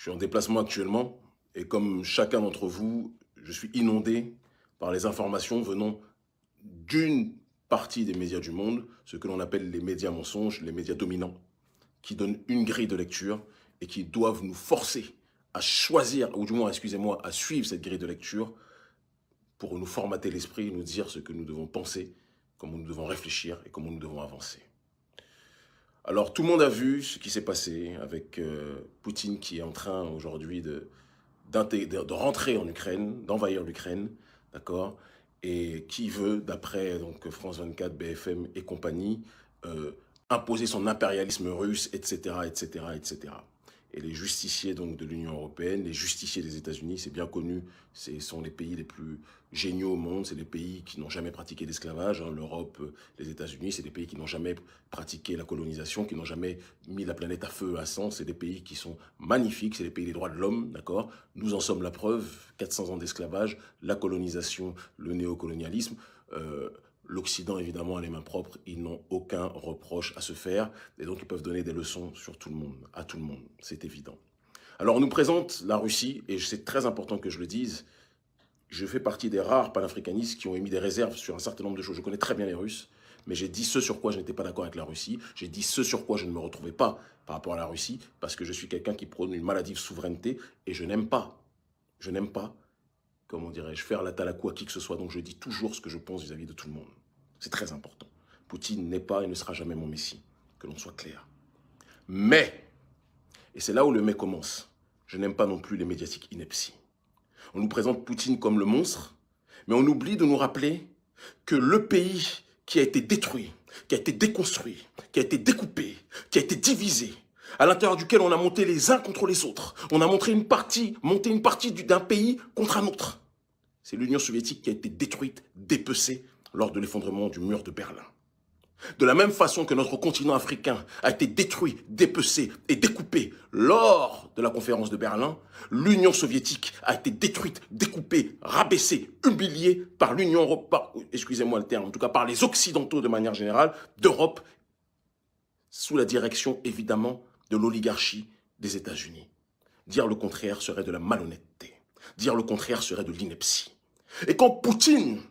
suis en déplacement actuellement et comme chacun d'entre vous, je suis inondé par les informations venant d'une partie des médias du monde, ce que l'on appelle les médias mensonges, les médias dominants, qui donnent une grille de lecture et qui doivent nous forcer à choisir, ou du moins, excusez-moi, à suivre cette grille de lecture pour nous formater l'esprit et nous dire ce que nous devons penser, comment nous devons réfléchir et comment nous devons avancer. Alors, tout le monde a vu ce qui s'est passé avec Poutine qui est en train aujourd'hui de rentrer en Ukraine, d'envahir l'Ukraine, d'accord, et qui veut, d'après donc France 24, BFM et compagnie, imposer son impérialisme russe, etc., etc., etc. Et les justiciers donc de l'Union européenne, les justiciers des États-Unis, c'est bien connu, ce sont les pays les plus géniaux au monde, c'est les pays qui n'ont jamais pratiqué l'esclavage, hein, l'Europe, les États-Unis, c'est des pays qui n'ont jamais pratiqué la colonisation, qui n'ont jamais mis la planète à feu, à sang, c'est des pays qui sont magnifiques, c'est les pays des droits de l'homme, d'accord? Nous en sommes la preuve, 400 ans d'esclavage, la colonisation, le néocolonialisme, l'Occident, évidemment, a les mains propres, ils n'ont aucun reproche à se faire, et donc ils peuvent donner des leçons sur tout le monde, à tout le monde, c'est évident. Alors on nous présente la Russie, et c'est très important que je le dise, je fais partie des rares panafricanistes qui ont émis des réserves sur un certain nombre de choses. Je connais très bien les Russes, mais j'ai dit ce sur quoi je n'étais pas d'accord avec la Russie, j'ai dit ce sur quoi je ne me retrouvais pas par rapport à la Russie, parce que je suis quelqu'un qui prône une maladive souveraineté, et je n'aime pas, comment dirais-je, faire la talakou à qui que ce soit, donc je dis toujours ce que je pense vis-à-vis de tout le monde. C'est très important. Poutine n'est pas et ne sera jamais mon messie, que l'on soit clair. Mais, et c'est là où le mais commence, je n'aime pas non plus les médiatiques inepties. On nous présente Poutine comme le monstre, mais on oublie de nous rappeler que le pays qui a été détruit, qui a été déconstruit, qui a été découpé, qui a été divisé, à l'intérieur duquel on a monté les uns contre les autres. On a monté une partie d'un pays contre un autre. C'est l'Union soviétique qui a été détruite, dépecée lors de l'effondrement du mur de Berlin. De la même façon que notre continent africain a été détruit, dépecé et découpé lors de la conférence de Berlin, l'Union soviétique a été détruite, découpée, rabaissée, humiliée par l'Union européenne, excusez-moi le terme, en tout cas par les Occidentaux de manière générale, d'Europe, sous la direction évidemment de l'oligarchie des États-Unis. Dire le contraire serait de la malhonnêteté. Dire le contraire serait de l'ineptie. Et quand Poutine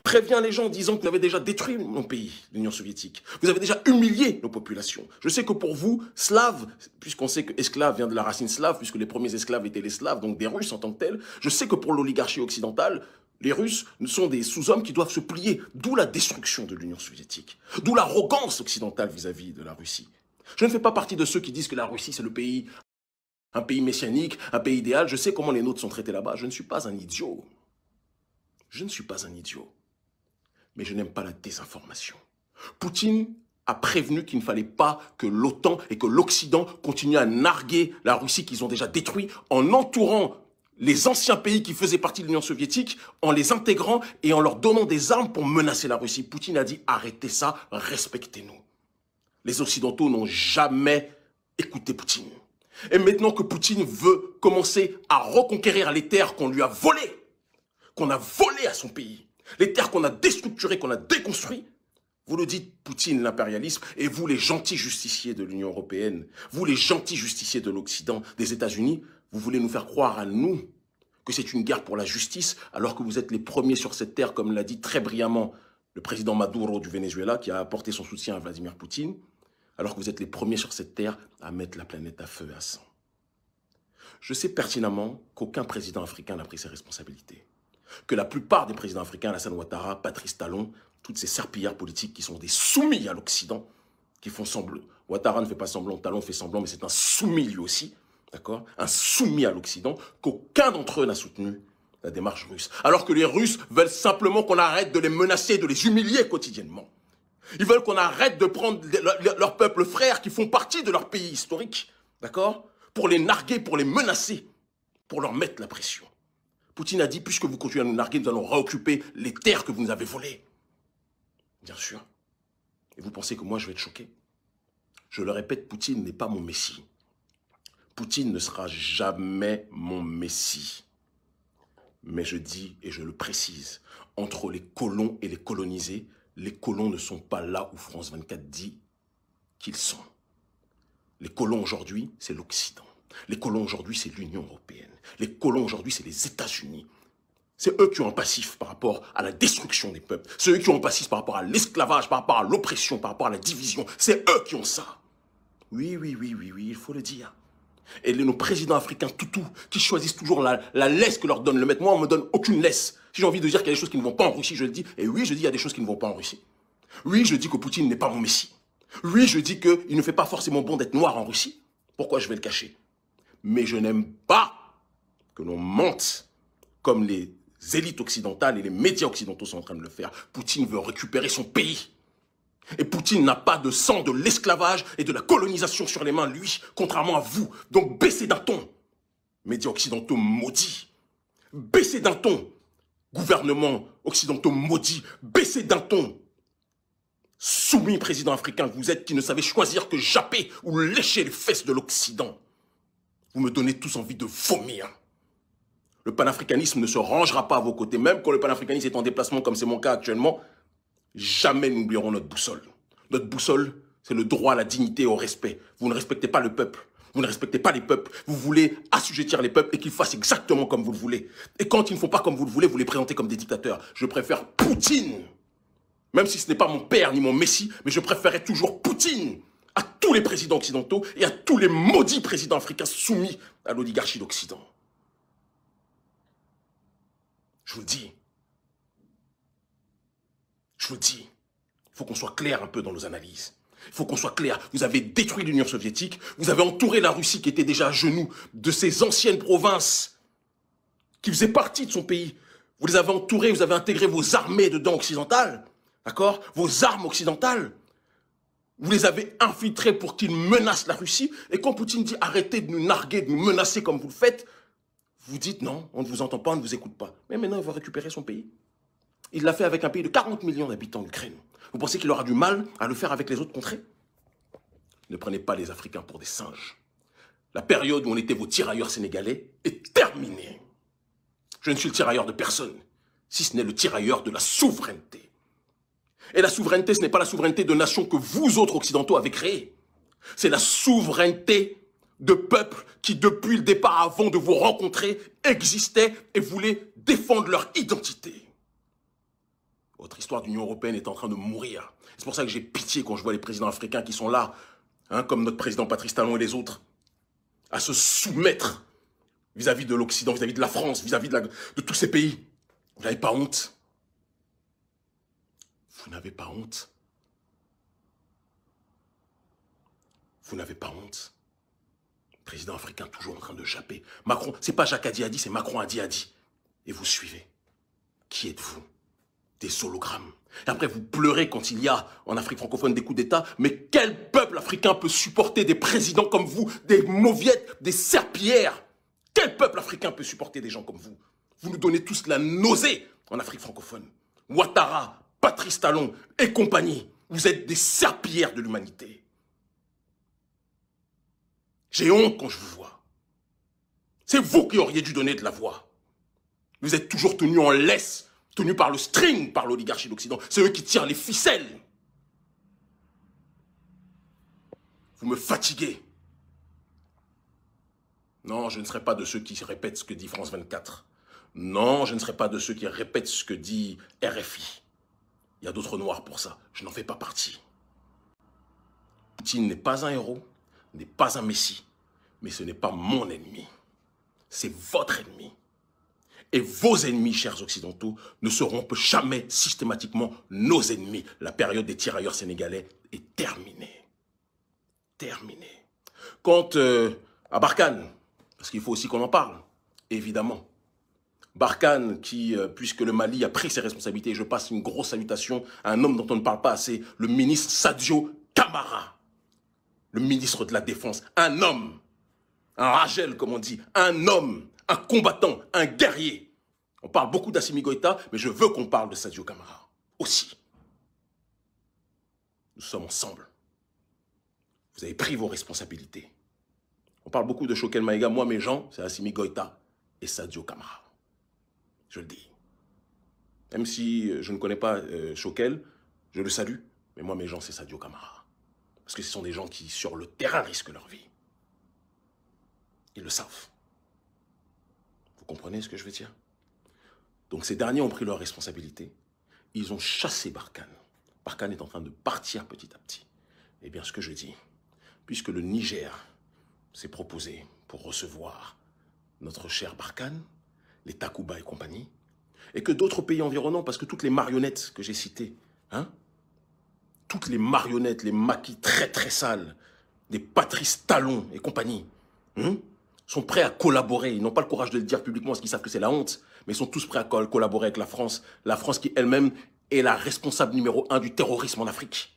prévient les gens en disant que vous avez déjà détruit mon pays, l'Union soviétique, vous avez déjà humilié nos populations. Je sais que pour vous, Slaves, puisqu'on sait que esclave vient de la racine slave, puisque les premiers esclaves étaient les Slaves, donc des Russes en tant que tels, je sais que pour l'oligarchie occidentale, les Russes sont des sous-hommes qui doivent se plier, d'où la destruction de l'Union soviétique, d'où l'arrogance occidentale vis-à-vis de la Russie. Je ne fais pas partie de ceux qui disent que la Russie, c'est le pays, un pays messianique, un pays idéal. Je sais comment les nôtres sont traités là-bas. Je ne suis pas un idiot. Je ne suis pas un idiot. Mais je n'aime pas la désinformation. Poutine a prévenu qu'il ne fallait pas que l'OTAN et que l'Occident continuent à narguer la Russie qu'ils ont déjà détruite en entourant les anciens pays qui faisaient partie de l'Union soviétique, en les intégrant et en leur donnant des armes pour menacer la Russie. Poutine a dit « Arrêtez ça, respectez-nous ». Les Occidentaux n'ont jamais écouté Poutine. Et maintenant que Poutine veut commencer à reconquérir les terres qu'on lui a volées, qu'on a volées à son pays, les terres qu'on a déstructurées, qu'on a déconstruites, vous le dites, Poutine, l'impérialisme, et vous, les gentils justiciers de l'Union européenne, vous, les gentils justiciers de l'Occident, des États-Unis, vous voulez nous faire croire à nous que c'est une guerre pour la justice, alors que vous êtes les premiers sur cette terre, comme l'a dit très brillamment le président Maduro du Venezuela, qui a apporté son soutien à Vladimir Poutine, alors que vous êtes les premiers sur cette terre à mettre la planète à feu et à sang. Je sais pertinemment qu'aucun président africain n'a pris ses responsabilités. Que la plupart des présidents africains, Alassane Ouattara, Patrice Talon, toutes ces serpillards politiques qui sont des soumis à l'Occident, qui font semblant. Ouattara ne fait pas semblant, Talon fait semblant, mais c'est un soumis lui aussi, d'accord? Un soumis à l'Occident, qu'aucun d'entre eux n'a soutenu la démarche russe. Alors que les Russes veulent simplement qu'on arrête de les menacer, de les humilier quotidiennement. Ils veulent qu'on arrête de prendre leurs peuples frères qui font partie de leur pays historique, d'accord? Pour les narguer, pour les menacer, pour leur mettre la pression. Poutine a dit, puisque vous continuez à nous narguer, nous allons réoccuper les terres que vous nous avez volées. Bien sûr. Et vous pensez que moi, je vais être choqué? Je le répète, Poutine n'est pas mon messie. Poutine ne sera jamais mon messie. Mais je dis, et je le précise, entre les colons et les colonisés, les colons ne sont pas là où France 24 dit qu'ils sont. Les colons aujourd'hui, c'est l'Occident. Les colons aujourd'hui, c'est l'Union européenne. Les colons aujourd'hui, c'est les États-Unis. C'est eux qui ont un passif par rapport à la destruction des peuples. C'est eux qui ont un passif par rapport à l'esclavage, par rapport à l'oppression, par rapport à la division. C'est eux qui ont ça. Oui, il faut le dire. Et nos présidents africains toutous qui choisissent toujours la laisse que leur donne le maître. Moi, on ne me donne aucune laisse. Si j'ai envie de dire qu'il y a des choses qui ne vont pas en Russie, je le dis. Et oui, je dis qu'il y a des choses qui ne vont pas en Russie. Oui, je dis que Poutine n'est pas mon messie. Oui, je dis qu'il ne fait pas forcément bon d'être noir en Russie. Pourquoi je vais le cacher? Mais je n'aime pas que l'on mente comme les élites occidentales et les médias occidentaux sont en train de le faire. Poutine veut récupérer son pays. Et Poutine n'a pas de sang de l'esclavage et de la colonisation sur les mains, lui, contrairement à vous. Donc baissez d'un ton, médias occidentaux maudits. Baissez d'un ton, gouvernements occidentaux maudits. Baissez d'un ton, soumis président africain que vous êtes, qui ne savez choisir que japper ou lécher les fesses de l'Occident. Vous me donnez tous envie de vomir. Le panafricanisme ne se rangera pas à vos côtés. Même quand le panafricanisme est en déplacement, comme c'est mon cas actuellement, jamais nous n'oublierons notre boussole. Notre boussole, c'est le droit à la dignité et au respect. Vous ne respectez pas le peuple. Vous ne respectez pas les peuples. Vous voulez assujettir les peuples et qu'ils fassent exactement comme vous le voulez. Et quand ils ne font pas comme vous le voulez, vous les présentez comme des dictateurs. Je préfère Poutine. Même si ce n'est pas mon père ni mon messie, mais je préférerais toujours Poutine à tous les présidents occidentaux et à tous les maudits présidents africains soumis à l'oligarchie d'Occident. Je vous le dis. Je vous le dis. Il faut qu'on soit clair un peu dans nos analyses. Il faut qu'on soit clair. Vous avez détruit l'Union soviétique. Vous avez entouré la Russie qui était déjà à genoux de ses anciennes provinces qui faisaient partie de son pays. Vous les avez entourés, vous avez intégré vos armées dedans occidentales. D'accord? Vos armes occidentales. Vous les avez infiltrées pour qu'ils menacent la Russie. Et quand Poutine dit arrêtez de nous narguer, de nous menacer comme vous le faites, vous dites non, on ne vous entend pas, on ne vous écoute pas. Mais maintenant, il va récupérer son pays. Il l'a fait avec un pays de 40 millions d'habitants, l'Ukraine. Vous pensez qu'il aura du mal à le faire avec les autres contrées? Ne prenez pas les Africains pour des singes. La période où on était vos tirailleurs sénégalais est terminée. Je ne suis le tirailleur de personne, si ce n'est le tirailleur de la souveraineté. Et la souveraineté, ce n'est pas la souveraineté de nations que vous autres occidentaux avez créées. C'est la souveraineté de peuples qui, depuis le départ, avant de vous rencontrer, existaient et voulaient défendre leur identité. Votre histoire d'Union européenne est en train de mourir. C'est pour ça que j'ai pitié quand je vois les présidents africains qui sont là, hein, comme notre président Patrice Talon et les autres, à se soumettre vis-à-vis de l'Occident, vis-à-vis de la France, vis-à-vis de tous ces pays. Vous n'avez pas honte? Vous n'avez pas honte? Vous n'avez pas honte? Président africain toujours en train de japper. Macron, c'est pas Jacques Hadi, c'est Macron Hadi. Et vous suivez. Qui êtes-vous? Des hologrammes. Et après, vous pleurez quand il y a en Afrique francophone des coups d'État. Mais quel peuple africain peut supporter des présidents comme vous, des mauviettes, des serpillères? Quel peuple africain peut supporter des gens comme vous? Vous nous donnez tous la nausée en Afrique francophone. Ouattara, Patrice Talon et compagnie. Vous êtes des serpillères de l'humanité. J'ai honte quand je vous vois. C'est vous qui auriez dû donner de la voix. Vous êtes toujours tenus en laisse, tenus par le string, par l'oligarchie d'Occident. C'est eux qui tirent les ficelles. Vous me fatiguez. Non, je ne serai pas de ceux qui répètent ce que dit France 24. Non, je ne serai pas de ceux qui répètent ce que dit RFI. Il y a d'autres noirs pour ça. Je n'en fais pas partie. Poutine n'est pas un héros, n'est pas un messie, mais ce n'est pas mon ennemi. C'est votre ennemi. Et vos ennemis, chers occidentaux, ne seront jamais systématiquement nos ennemis. La période des tirailleurs sénégalais est terminée. Terminée. Quant à Barkhane, parce qu'il faut aussi qu'on en parle, évidemment. Barkhane, qui, puisque le Mali a pris ses responsabilités, je passe une grosse salutation à un homme dont on ne parle pas assez, le ministre Sadio Camara, le ministre de la Défense, un homme, un Ragel, comme on dit, un homme, un combattant, un guerrier. On parle beaucoup d'Assimi Goïta, mais je veux qu'on parle de Sadio Camara aussi. Nous sommes ensemble. Vous avez pris vos responsabilités. On parle beaucoup de Choguel Maïga. Moi, mes gens, c'est Assimi Goïta et Sadio Camara. Je le dis. Même si je ne connais pas Choguel, je le salue. Mais moi, mes gens, c'est Sadio Camara. Parce que ce sont des gens qui, sur le terrain, risquent leur vie. Ils le savent. Vous comprenez ce que je veux dire? Donc ces derniers ont pris leurs responsabilités. Ils ont chassé Barkhane. Barkhane est en train de partir petit à petit. Eh bien, ce que je dis, puisque le Niger s'est proposé pour recevoir notre cher Barkhane, les Takuba et compagnie, et que d'autres pays environnants, parce que toutes les marionnettes que j'ai citées, hein, toutes les marionnettes, les maquis très très sales, des Patrice Talon et compagnie, sont prêts à collaborer. Ils n'ont pas le courage de le dire publiquement parce qu'ils savent que c'est la honte, mais ils sont tous prêts à collaborer avec la France qui elle-même est la responsable numéro 1 du terrorisme en Afrique.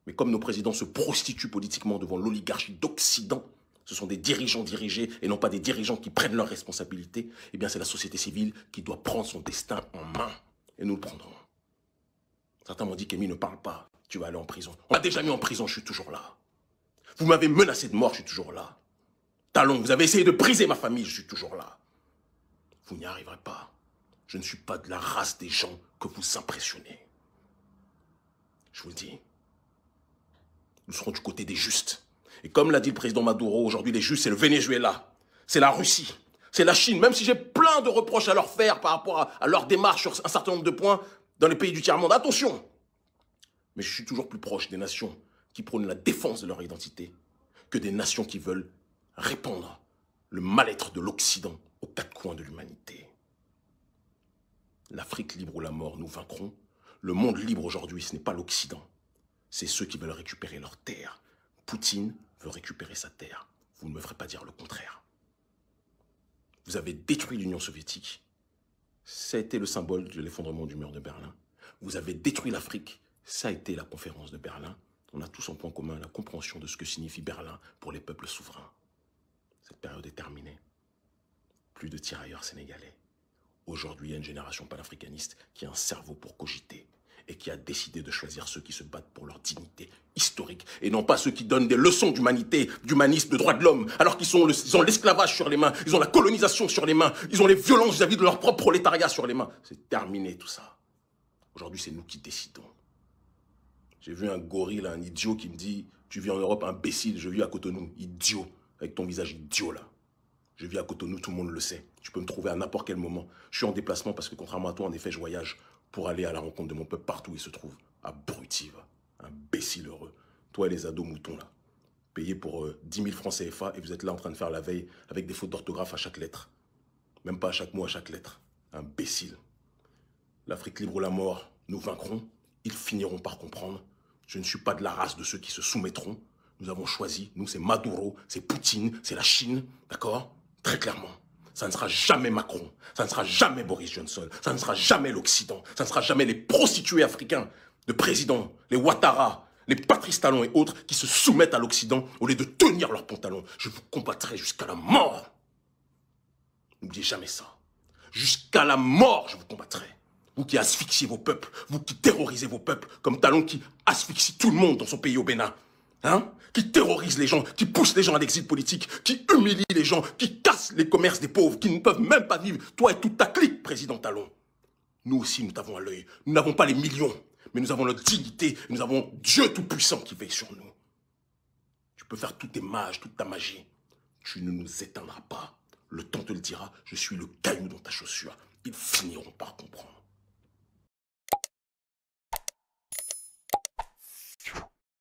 Mais comme nos présidents se prostituent politiquement devant l'oligarchie d'Occident, ce sont des dirigeants dirigés et non pas des dirigeants qui prennent leurs responsabilités, eh bien c'est la société civile qui doit prendre son destin en main. Et nous le prendrons. Certains m'ont dit qu'Emile ne parle pas, tu vas aller en prison. On m'a déjà mis en prison, je suis toujours là. Vous m'avez menacé de mort, je suis toujours là. Talon, vous avez essayé de briser ma famille, je suis toujours là. Vous n'y arriverez pas. Je ne suis pas de la race des gens que vous impressionnez. Je vous le dis. Nous serons du côté des justes. Et comme l'a dit le président Maduro, aujourd'hui les justes, c'est le Venezuela, c'est la Russie, c'est la Chine. Même si j'ai plein de reproches à leur faire par rapport à leur démarche sur un certain nombre de points dans les pays du tiers-monde. Attention! Mais je suis toujours plus proche des nations qui prônent la défense de leur identité que des nations qui veulent répandre le mal-être de l'Occident aux quatre coins de l'humanité. L'Afrique libre ou la mort, nous vaincrons. Le monde libre aujourd'hui, ce n'est pas l'Occident. C'est ceux qui veulent récupérer leur terre. Poutine veut récupérer sa terre. Vous ne me ferez pas dire le contraire. Vous avez détruit l'Union soviétique. Ça a été le symbole de l'effondrement du mur de Berlin. Vous avez détruit l'Afrique. Ça a été la conférence de Berlin. On a tous en point commun la compréhension de ce que signifie Berlin pour les peuples souverains. Cette période est terminée. Plus de tirailleurs sénégalais. Aujourd'hui, il y a une génération panafricaniste qui a un cerveau pour cogiter et qui a décidé de choisir ceux qui se battent pour leur dignité historique et non pas ceux qui donnent des leçons d'humanité, d'humanisme, de droits de l'homme, alors qu'ils ont l'esclavage sur les mains, ils ont la colonisation sur les mains, ils ont les violences vis-à-vis de leur propre prolétariat sur les mains. C'est terminé tout ça. Aujourd'hui, c'est nous qui décidons. J'ai vu un gorille, un idiot qui me dit « Tu vis en Europe, imbécile, je vis à Cotonou, idiot, avec ton visage idiot là. Je vis à Cotonou, tout le monde le sait. Tu peux me trouver à n'importe quel moment. Je suis en déplacement parce que contrairement à toi, en effet, je voyage pour aller à la rencontre de mon peuple partout où il se trouve. Abruti, va. Imbécile heureux. Toi et les ados moutons là. Payés pour 10 000 francs CFA et vous êtes là en train de faire la veille avec des fautes d'orthographe à chaque lettre. Même pas à chaque mot, à chaque lettre. Imbécile. L'Afrique libre ou la mort, nous vaincrons. Ils finiront par comprendre. Je ne suis pas de la race de ceux qui se soumettront. Nous avons choisi, nous c'est Maduro, c'est Poutine, c'est la Chine, d'accord? Très clairement. Ça ne sera jamais Macron, ça ne sera jamais Boris Johnson, ça ne sera jamais l'Occident, ça ne sera jamais les prostituées africains de présidents, les Ouattara, les Patrice Talon et autres qui se soumettent à l'Occident au lieu de tenir leurs pantalons. Je vous combattrai jusqu'à la mort. N'oubliez jamais ça. Jusqu'à la mort, je vous combattrai. Vous qui asphyxiez vos peuples, vous qui terrorisez vos peuples, comme Talon qui asphyxie tout le monde dans son pays au Bénin. Hein? Qui terrorise les gens, qui pousse les gens à l'exil politique, qui humilie les gens, qui casse les commerces des pauvres, qui ne peuvent même pas vivre. Toi et toute ta clique, président Talon. Nous aussi, nous t'avons à l'œil. Nous n'avons pas les millions, mais nous avons notre dignité. Nous avons Dieu Tout-Puissant qui veille sur nous. Tu peux faire tous tes mages, toute ta magie. Tu ne nous éteindras pas. Le temps te le dira, je suis le caillou dans ta chaussure. Ils finiront par comprendre.